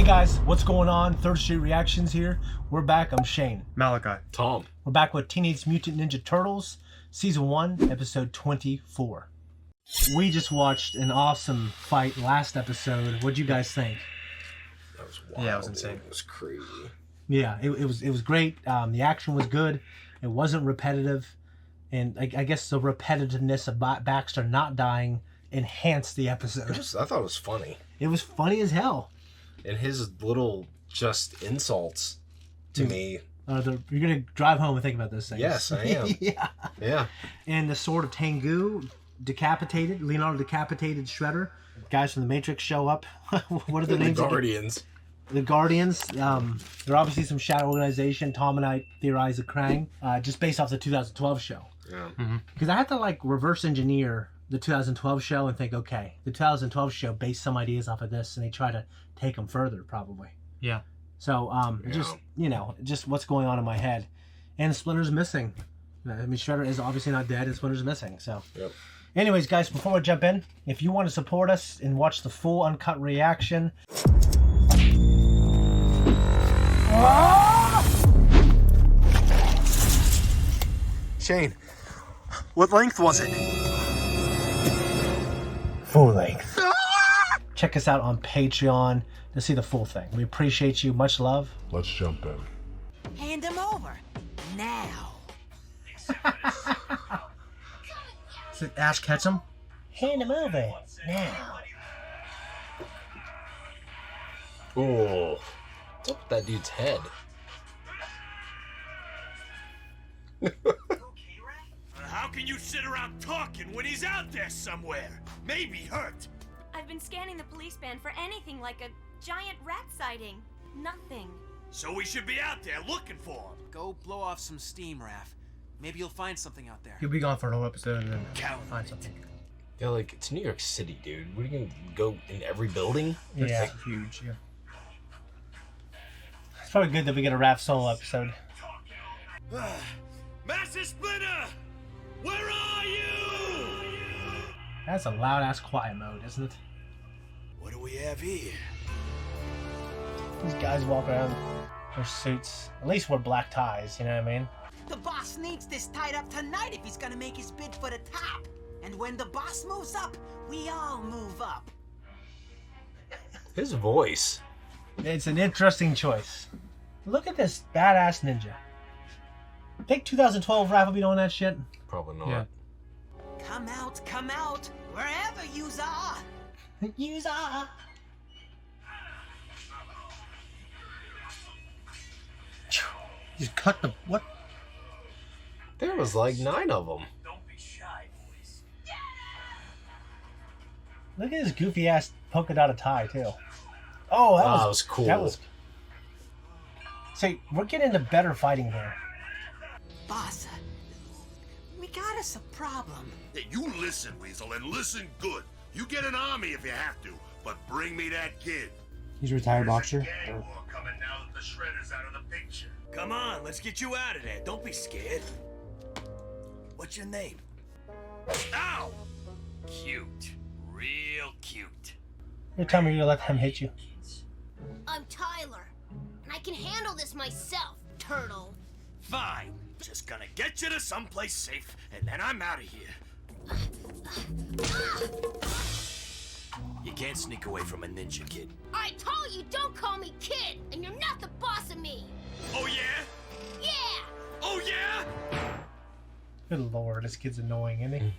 Hey guys, what's going on? Third Street Reactions here. We're back. I'm Shane. Malachi. Tom. We're back with Teenage Mutant Ninja Turtles, Season 1, Episode 24. We just watched an awesome fight last episode. What'd you guys think? That was wild. Yeah, it was insane. It was crazy. Yeah, it was great. The action was good. It wasn't repetitive. And I guess the repetitiveness of Baxter not dying enhanced the episode. I thought it was funny. It was funny as hell. And his little just insults to me. You're going to drive home and think about those things. Yes, I am. Yeah. Yeah. And the Sword of Tengu decapitated. Leonardo decapitated Shredder. Guys from the Matrix show up. What are the names? The Guardians. The Guardians. They're obviously some shadow organization. Tom and I theorize a Krang. Just based off the 2012 show. Yeah. Because I had to reverse engineer the 2012 show and think, okay, the 2012 show based some ideas off of this, and they try to take them further, probably. Yeah. So, just what's going on in my head. And Splinter's missing. I mean, Shredder is obviously not dead, and Splinter's missing, so. Yep. Anyways, guys, before we jump in, if you want to support us and watch the full uncut reaction... Shane, what length was it? Full length. Check us out on Patreon to see the full thing. We appreciate you. Much love. Let's jump in. Hand him over. Now. Is it Ash Ketchum? Hand him over now. Oh. What's up with that dude's head? How can you sit around talking when he's out there somewhere? Maybe hurt. I've been scanning the police band for anything like a giant rat sighting. Nothing. So we should be out there looking for him. Go blow off some steam, Raph. Maybe you'll find something out there. He'll be gone for a whole episode and then Count find it. something. Yeah, it's New York City, dude. What are you going to go in every building? Yeah. It's huge, yeah. It's probably good that we get a Raph solo episode. Master Splinter! Where are you? That's a loud-ass quiet mode, isn't it? What do we have here? These guys walk around in their suits. At least wear black ties, you know what I mean? The boss needs this tied up tonight if he's gonna make his bid for the top. And when the boss moves up, we all move up. His voice. It's an interesting choice. Look at this badass ninja. Think 2012 Raph will be doing that shit? Probably not. Yeah. Come out, wherever yous are. Yous are. Just cut the... What? There was 9 of them. Don't be shy, boys. Look at this goofy ass polka dotted tie, too. Oh, that was cool. That was... See, we're getting into better fighting here. Boss, we got us a problem. Hey, you listen, Weasel, and listen good. You get an army if you have to, but bring me that kid. He's a retired There's boxer. a gang war coming now that the Shredder's out of the picture. Come on, let's get you out of there. Don't be scared. What's your name? Ow! Cute. Real cute. You're telling me you're gonna let him hit you? I'm Tyler, and I can handle this myself, Turtle. Fine. Just gonna get you to someplace safe, and then I'm out of here. You can't sneak away from a ninja, kid. I told you don't call me kid, and you're not the boss of me. Oh, yeah? Yeah! Oh, yeah? Good lord, this kid's annoying, isn't he?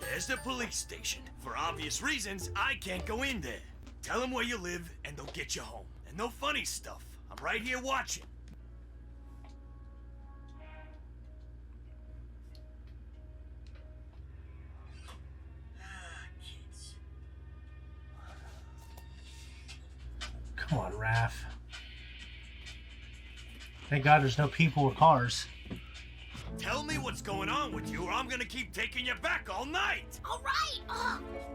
There's the police station. For obvious reasons, I can't go in there. Tell them where you live, and they'll get you home. And no funny stuff. I'm right here watching. Come on, Raph. Thank God there's no people or cars. Tell me what's going on with you, or I'm gonna keep taking you back all night. All right!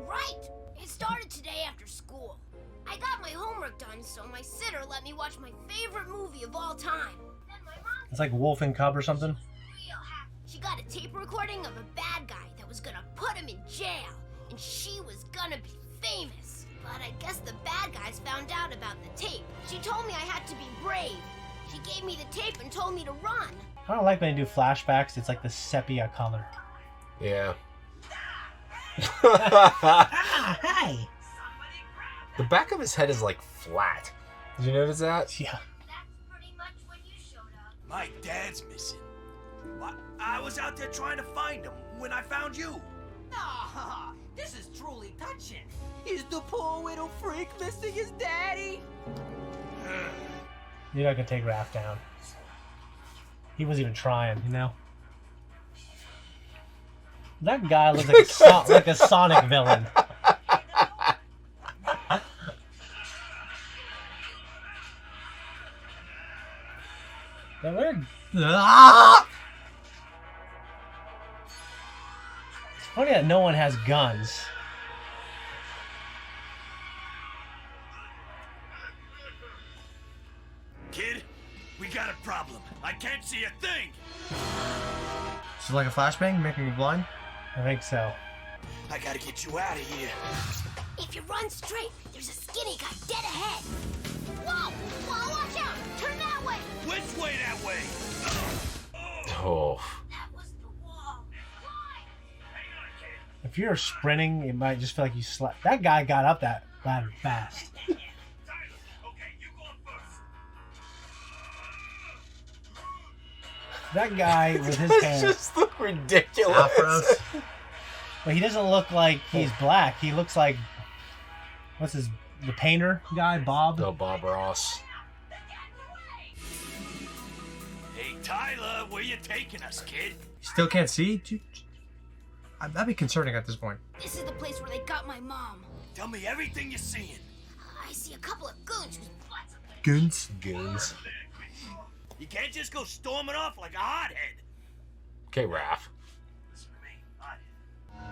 Right! It started today after school. I got my homework done, so my sitter let me watch my favorite movie of all time. Then my mom It's like Wolf and Cub or something. real happy. She got a tape recording of a bad guy that was gonna put him in jail, and she was gonna be famous. But I guess the bad guys found out about the tape, She told me I had to be brave. She gave me the tape and told me to run. I don't like when they do flashbacks. It's like the sepia color. Yeah. Ah, hey. The back of his head is like flat. Did you notice that? Yeah. That's pretty much when you showed up. My dad's missing. I was out there trying to find him when I found you. Ah, this is truly touching. Is the poor little freak missing his daddy? You're not gonna take Raph down. He wasn't even trying, you know? That guy looks like like a Sonic villain. It's funny that no one has guns. Kid, we got a problem. I can't see a thing. This is like a flashbang, making me blind. I think so. I gotta get you out of here. If you run straight, there's a skinny guy dead ahead. Whoa! Whoa, watch out! Turn that way! Which way that way? Oh. That was the wall. Climb! If you're sprinting, it might just feel like you slept. That guy got up that ladder fast. That guy with his hair. just look ridiculous. Afros. But he doesn't look like he's black. He looks like, the painter guy, Bob? Oh, Bob Ross. Hey, Tyler, where you taking us, kid? Still can't see? That'd be concerning at this point. This is the place where they got my mom. Tell me everything you're seeing. I see a couple of goons whose butts are Goons. Goons. You can't just go storming off like a hothead. Okay, Raph. Listen to me.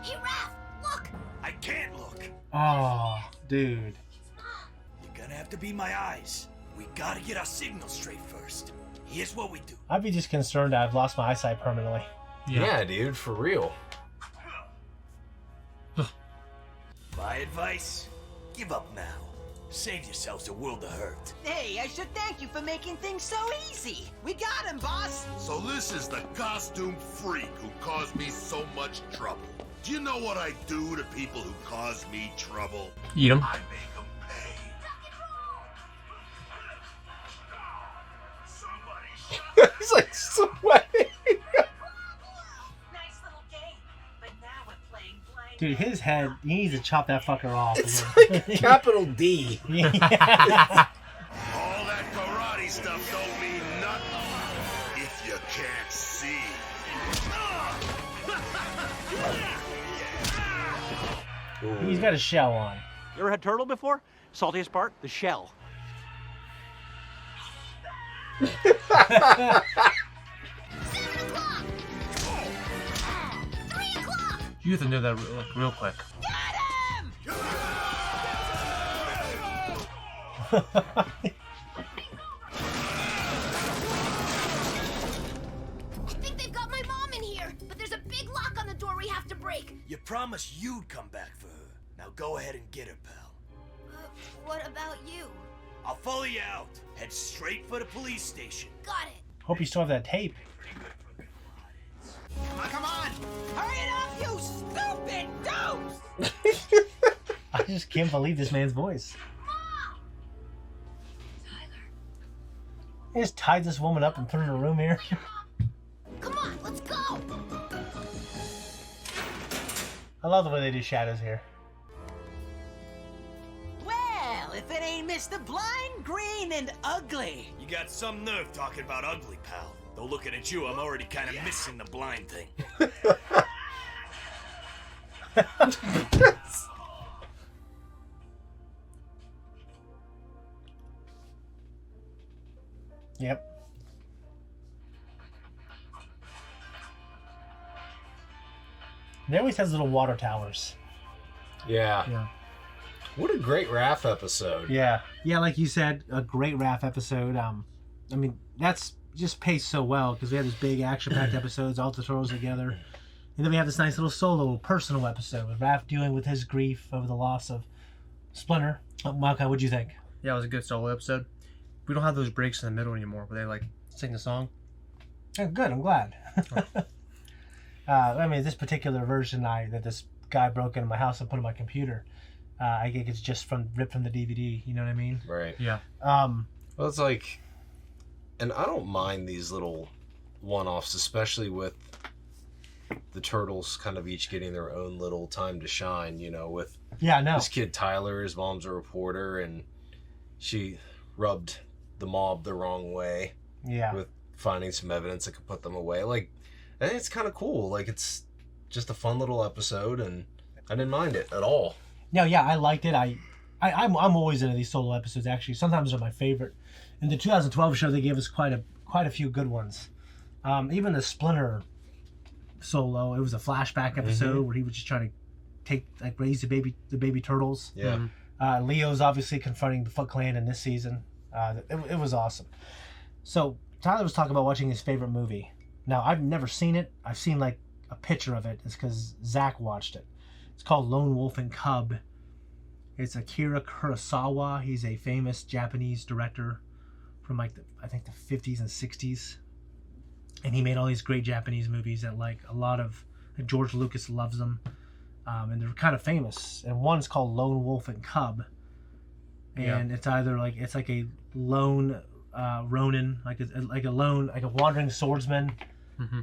Hey, Raph, look! I can't look. Oh, dude. You're gonna have to be my eyes. We gotta get our signal straight first. Here's what we do. I'd be just concerned that I've lost my eyesight permanently. Yeah, dude, for real. My advice, give up now. Save yourselves a world of hurt. Hey, I should thank you for making things so easy. We got him, boss. So this is the costume freak who caused me so much trouble. Do you know what I do to people who cause me trouble? Eat them. I make them pay. He's like sweating. Nice little game, but now we're playing blank. Dude, his head, he needs to chop that fucker off. It's like capital D. Yeah. All that karate stuff don't mean nothing if you can't see. He's got a shell on. You ever had turtle before? Saltiest part, the shell. 7 o'clock! 3 o'clock! You have to know that real quick. I think they've got my mom in here, but there's a big lock on the door we have to break. You promised you'd come back for her. Now go ahead and get her, pal. What about you? I'll follow you out. Head straight for the police station. Got it. Hope you still have that tape. Come on! Hurry it up, you stupid dopes! I just can't believe this man's voice. Mom! Tyler. He just tied this woman up and put her in a room here. Come on, let's go! I love the way they do shadows here. Well, if it ain't Mr. Blind, Green, and Ugly. You got some nerve talking about ugly, pal. Though looking at you, I'm already kind of missing the blind thing. Yep. They always has little water towers. Yeah. Yeah. What a great Raph episode. Yeah. Yeah, like you said, a great Raph episode. I mean, that's just paced so well because we have this big action-packed episodes, all the turtles together. And then we have this nice little solo, personal episode with Raph dealing with his grief over the loss of Splinter. Malachi, what'd you think? Yeah, it was a good solo episode. we don't have those breaks in the middle anymore where they like sing the song. Oh, good. I'm glad. I mean, this particular version that this guy broke into my house and put in my computer, I think it's just ripped from the DVD. You know what I mean? Right. Yeah. Well, it's like, and I don't mind these little one-offs, especially with the Turtles kind of each getting their own little time to shine, you know, with this kid Tyler, his mom's a reporter, and she rubbed the mob the wrong way with finding some evidence that could put them away. Like, I think it's kind of cool. Like, it's just a fun little episode, and I didn't mind it at all. No, yeah, I liked it. I'm always into these solo episodes, actually. Sometimes they're my favorite. In the 2012 show, they gave us quite a few good ones. Even the Splinter solo, it was a flashback episode where he was just trying to raise the baby turtles. Yeah. Leo's obviously confronting the Foot Clan in this season. It was awesome. So Tyler was talking about watching his favorite movie. Now, I've never seen it. I've seen like a picture of it. It's because Zach watched it. It's called Lone Wolf and Cub. It's Akira Kurosawa. He's a famous Japanese director from like I think the 50s and 60s. And he made all these great Japanese movies that like George Lucas loves them. And they're kind of famous. And one's called Lone Wolf and Cub. And it's either like it's like a lone Ronin, like a wandering swordsman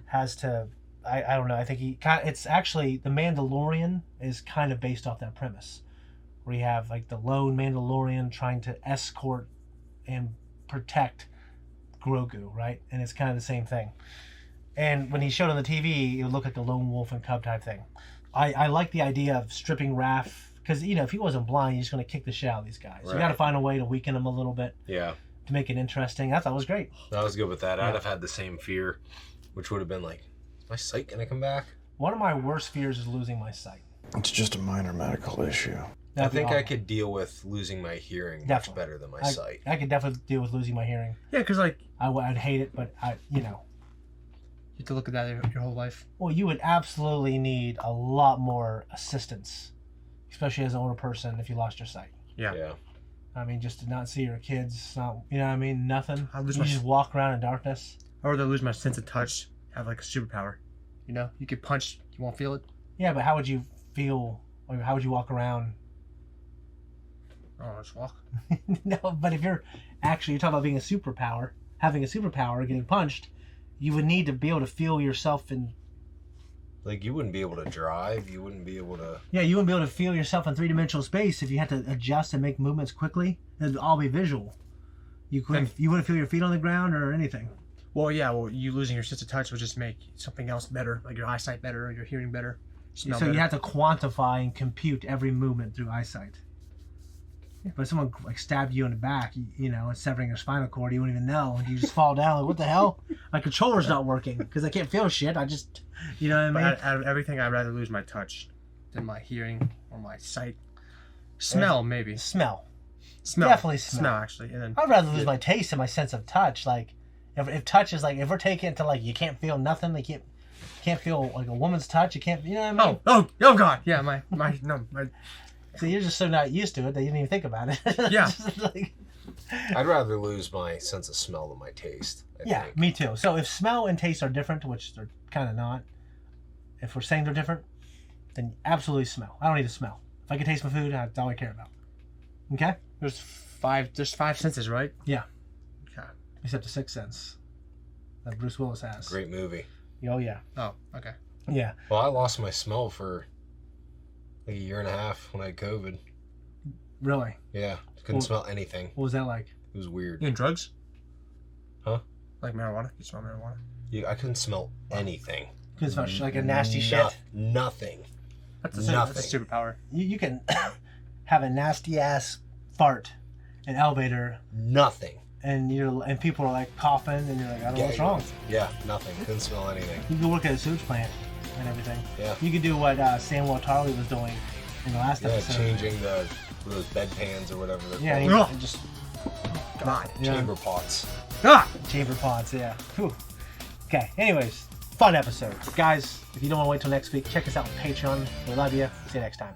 has to. I don't know. I think it's actually the Mandalorian is kind of based off that premise, where you have like the lone Mandalorian trying to escort and protect Grogu, right? And it's kind of the same thing. And when he showed on the TV, it would look like a lone wolf and cub type thing. I like the idea of stripping Raph, because you know if he wasn't blind, he's just going to kick the shit out of these guys. Right. You got to find a way to weaken him a little bit. Yeah. To make it interesting. I thought it was great. I was good with that. I'd have had the same fear, which would have been like, is my sight going to come back? One of my worst fears is losing my sight. It's just a minor medical issue. I think I could deal with losing my hearing much better than my sight. I could definitely deal with losing my hearing. Yeah, because like I'd hate it, but you have to look at that your whole life. Well, you would absolutely need a lot more assistance, especially as an older person, if you lost your sight. Yeah. I mean, just to not see your kids, you know what I mean? Nothing. You just walk around in darkness. Or to lose my sense of touch, have like a superpower. You know, you could punch, you won't feel it. Yeah, but how would you feel? Or how would you walk around? Oh, just walk. No, but if you're talking about being having a superpower, getting punched, you would need to be able to feel yourself in. Like, you wouldn't be able to drive. You wouldn't be able to... Yeah, you wouldn't be able to feel yourself in three-dimensional space if you had to adjust and make movements quickly. It'd all be visual. You wouldn't feel your feet on the ground or anything. Well, yeah, you losing your sense of touch would just make something else better, like your eyesight better, or your hearing better, smell better. So you have to quantify and compute every movement through eyesight. Yeah, but if someone like stabbed you in the back, and severing your spinal cord, you wouldn't even know. And you just fall down. Like, what the hell? My controller's not working because I can't feel shit. I just, you know what I mean? Out of everything, I'd rather lose my touch than my hearing or my sight. Smell, maybe. Smell. Definitely smell, actually. And then I'd rather lose my taste and my sense of touch. Like, if touch is like, if we're taking it to like, you can't feel nothing. Like, can't feel like a woman's touch. You can't, you know what I mean? Oh God. Yeah, my. So you're just so not used to it that you didn't even think about it. Yeah. I'd rather lose my sense of smell than my taste. I think. Me too. So if smell and taste are different, which they're kind of not, if we're saying they're different, then absolutely smell. I don't need to smell. If I can taste my food, that's all I care about. Okay? There's five senses, right? Yeah. Okay. Except the sixth sense that Bruce Willis has. Great movie. Oh, yeah. Oh, okay. Yeah. Well, I lost my smell for like a year and a half when I had COVID. Really? Yeah. Couldn't smell anything. What was that like? It was weird. You in drugs? Huh? Like marijuana? You smell marijuana? Yeah, I couldn't smell anything. Couldn't smell like a nasty shit? Nothing. That's a superpower. You can have a nasty ass fart in an elevator. Nothing. And people are like coughing, and you're like, I don't know what's wrong. Yeah, nothing. Couldn't smell anything. You can work at a sewage plant and everything. Yeah. You could do what Samuel Tarley was doing in the last episode. Changing those bedpans or whatever they're called. Yeah, just God. Chamber pots. Chamber pots, yeah. Whew. Okay, anyways, fun episode. Guys, if you don't want to wait till next week, check us out on Patreon. We love you. See you next time.